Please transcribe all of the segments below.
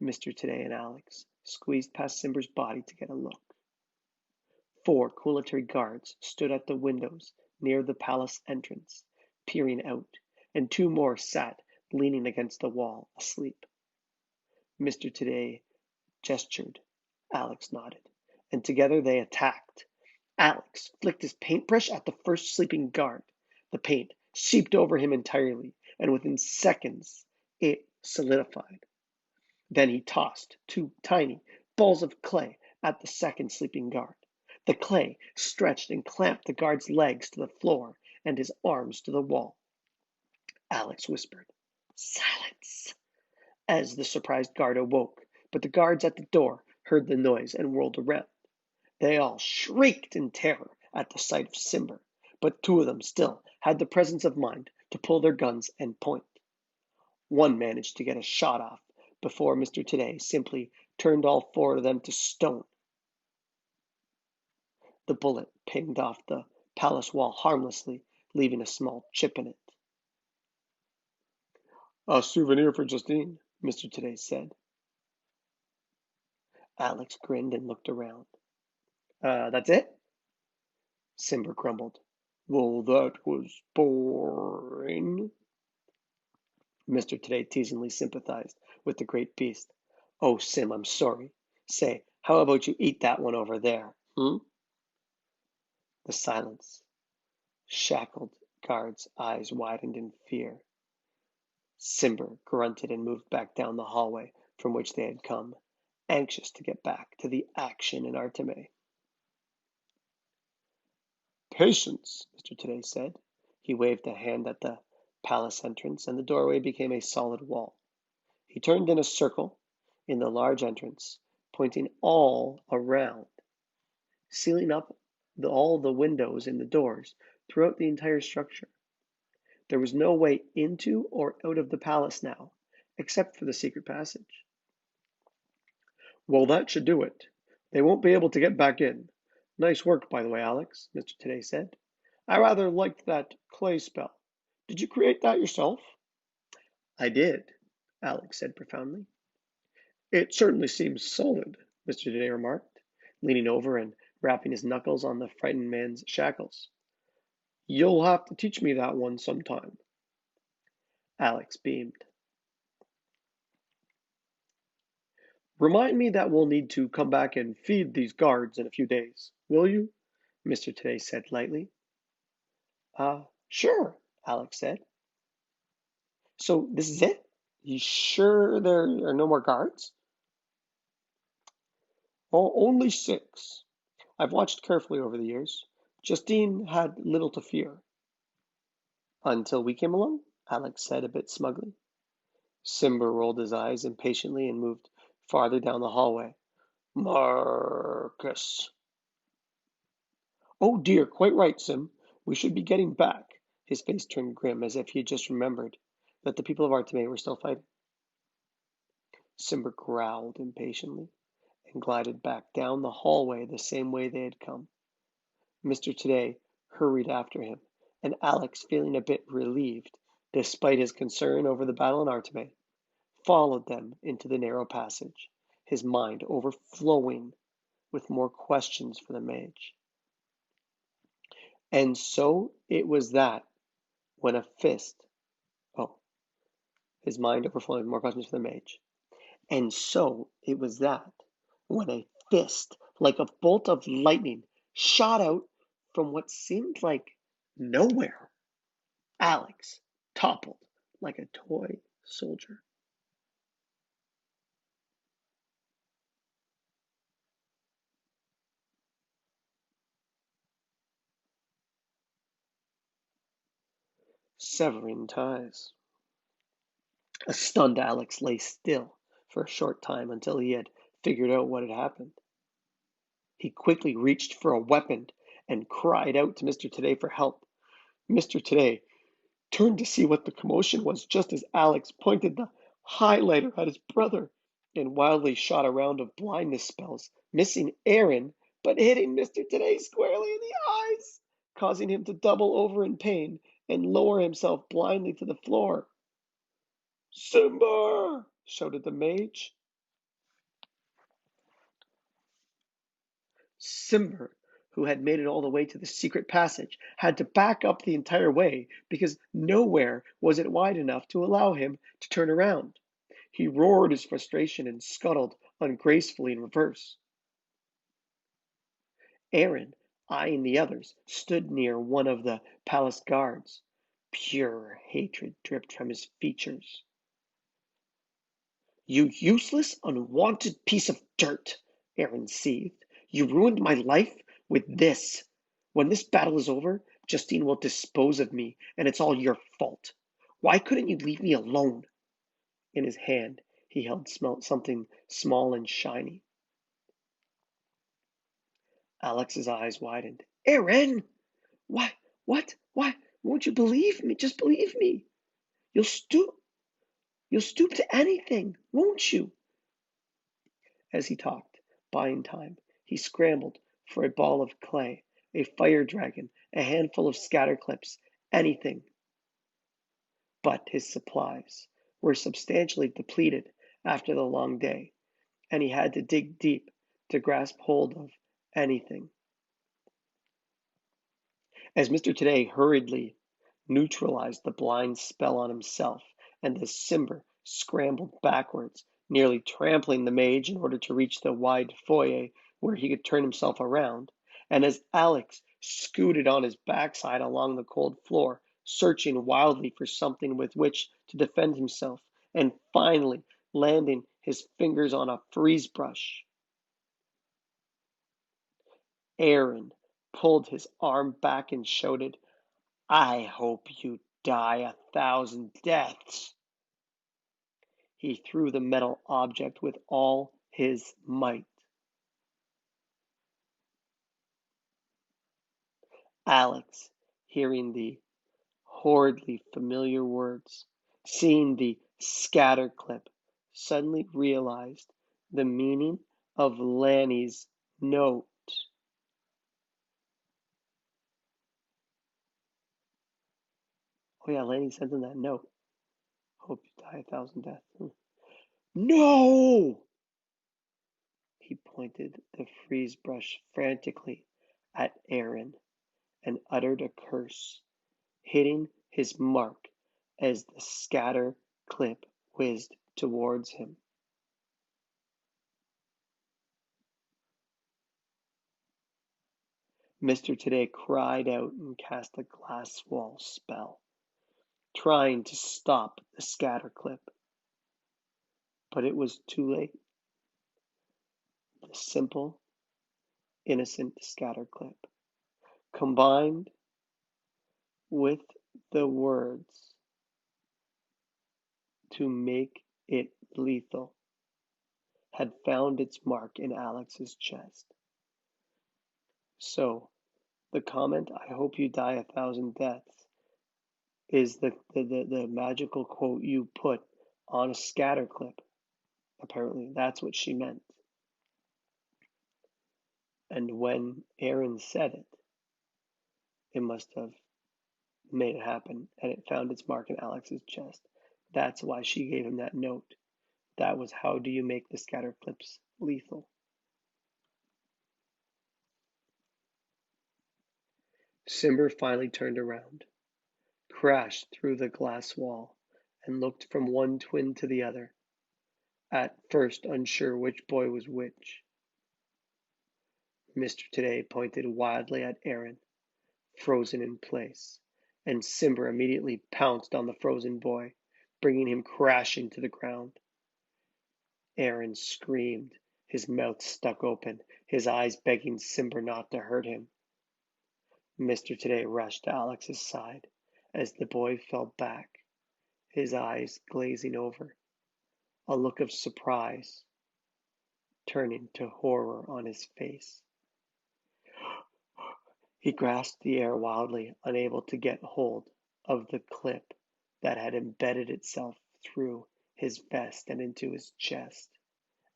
Mr. Today and Alex squeezed past Simber's body to get a look. 4 Coolatory guards stood at the windows near the palace entrance, peering out, and 2 more sat leaning against the wall, asleep. Mr. Today gestured. Alex nodded, and together they attacked. Alex flicked his paintbrush at the first sleeping guard. The paint seeped over him entirely, and within seconds it solidified. Then he tossed 2 tiny balls of clay at the second sleeping guard. The clay stretched and clamped the guard's legs to the floor and his arms to the wall. Alex whispered, "Silence," as the surprised guard awoke, but the guards at the door heard the noise and whirled around. They all shrieked in terror at the sight of Simber, but 2 of them still had the presence of mind to pull their guns and point. One managed to get a shot off before Mr. Today simply turned all 4 of them to stone. The bullet pinged off the palace wall harmlessly, leaving a small chip in it. "A souvenir for Justine," Mr. Today said. Alex grinned and looked around. That's it?" Simber grumbled. "Well, that was boring." Mr. Today teasingly sympathized with the great beast. "Oh, Sim, I'm sorry. Say, how about you eat that one over there, hmm?" The silence. Shackled guards' eyes widened in fear. Simber grunted and moved back down the hallway from which they had come, anxious to get back to the action in Arteme. "Patience," Mr. Today said. He waved a hand at the palace entrance, and the doorway became a solid wall. He turned in a circle in the large entrance, pointing all around, sealing up all the windows and the doors throughout the entire structure. There was no way into or out of the palace now, except for the secret passage. "Well, that should do it. They won't be able to get back in. Nice work, by the way, Alex," Mr. Today said. "I rather liked that clay spell. Did you create that yourself?" "I did," Alex said profoundly. "It certainly seems solid," Mr. Today remarked, leaning over and rapping his knuckles on the frightened man's shackles. "You'll have to teach me that one sometime." Alex beamed. "Remind me that we'll need to come back and feed these guards in a few days, will you?" Mr. Today said lightly. Sure," Alex said. "So this is it? You sure there are no more guards?" "Oh, only 6. I've watched carefully over the years. Justine had little to fear." "Until we came along?" Alex said a bit smugly. Simber rolled his eyes impatiently and moved farther down the hallway. "Marcus." "Oh dear, quite right, Sim. We should be getting back." His face turned grim as if he had just remembered that the people of Arteme were still fighting. Simber growled impatiently and glided back down the hallway the same way they had come. Mr. Today hurried after him, and Alex, feeling a bit relieved, despite his concern over the battle in Arteme, followed them into the narrow passage, his mind overflowing with more questions for the mage. And so it was that when a fist, oh, his mind overflowing with more questions for the mage. And so it was that when a fist, like a bolt of lightning, shot out from what seemed like nowhere. Alex toppled like a toy soldier. Severing ties. A stunned Alex lay still for a short time until he had figured out what had happened. He quickly reached for a weapon and cried out to Mr. Today for help. Mr. Today turned to see what the commotion was just as Alex pointed the highlighter at his brother and wildly shot a round of blindness spells, missing Aaron, but hitting Mr. Today squarely in the eyes, causing him to double over in pain and lower himself blindly to the floor. "Simber!" shouted the mage. Simber, who had made it all the way to the secret passage, had to back up the entire way because nowhere was it wide enough to allow him to turn around. He roared his frustration and scuttled ungracefully in reverse. Aaron, eyeing the others, stood near one of the palace guards. Pure hatred dripped from his features. "You useless, unwanted piece of dirt," Aaron seethed. "You ruined my life with this. When this battle is over, Justine will dispose of me, and it's all your fault. Why couldn't you leave me alone?" In his hand, he held something small and shiny. Alex's eyes widened. "Aaron! Why, what? Why won't you believe me? Just believe me. You'll stoop, you'll stoop to anything, won't you?" As he talked, buying time, he scrambled for a ball of clay, a fire dragon, a handful of scatter clips, anything. But his supplies were substantially depleted after the long day, and he had to dig deep to grasp hold of anything. As Mr. Today hurriedly neutralized the blind spell on himself, and as Simber scrambled backwards, nearly trampling the mage in order to reach the wide foyer where he could turn himself around, and as Alex scooted on his backside along the cold floor, searching wildly for something with which to defend himself, and finally landing his fingers on a freeze brush, Aaron pulled his arm back and shouted, "I hope you die 1,000 deaths." He threw the metal object with all his might. Alex, hearing the horridly familiar words, seeing the scatter clip, suddenly realized the meaning of Lanny's note. Oh yeah, Lanny sent him that note. "Hope you die 1,000 deaths." No! He pointed the freeze brush frantically at Aaron and uttered a curse, hitting his mark as the scatter clip whizzed towards him. Mr. Today cried out and cast a glass wall spell, trying to stop the scatter clip. But it was too late. The simple, innocent scatter clip, combined with the words to make it lethal, had found its mark in Alex's chest. So, the comment, "I hope you die 1,000 deaths," is the magical quote you put on a scatter clip. Apparently, that's what she meant. And when Aaron said it, it must have made it happen, and it found its mark in Alex's chest. That's why she gave him that note. That was how do you make the scatter clips lethal. Simber finally turned around, crashed through the glass wall, and looked from one twin to the other, at first unsure which boy was which. Mr. Today pointed wildly at Aaron, frozen in place, and Simber immediately pounced on the frozen boy, bringing him crashing to the ground. Aaron screamed, his mouth stuck open, his eyes begging Simber not to hurt him. Mr. Today rushed to Alex's side as the boy fell back, his eyes glazing over, a look of surprise turning to horror on his face. He grasped the air wildly, unable to get hold of the clip that had embedded itself through his vest and into his chest,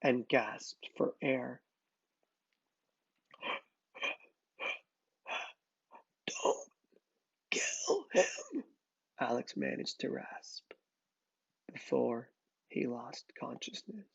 and gasped for air. "Don't kill him," Alex managed to rasp before he lost consciousness.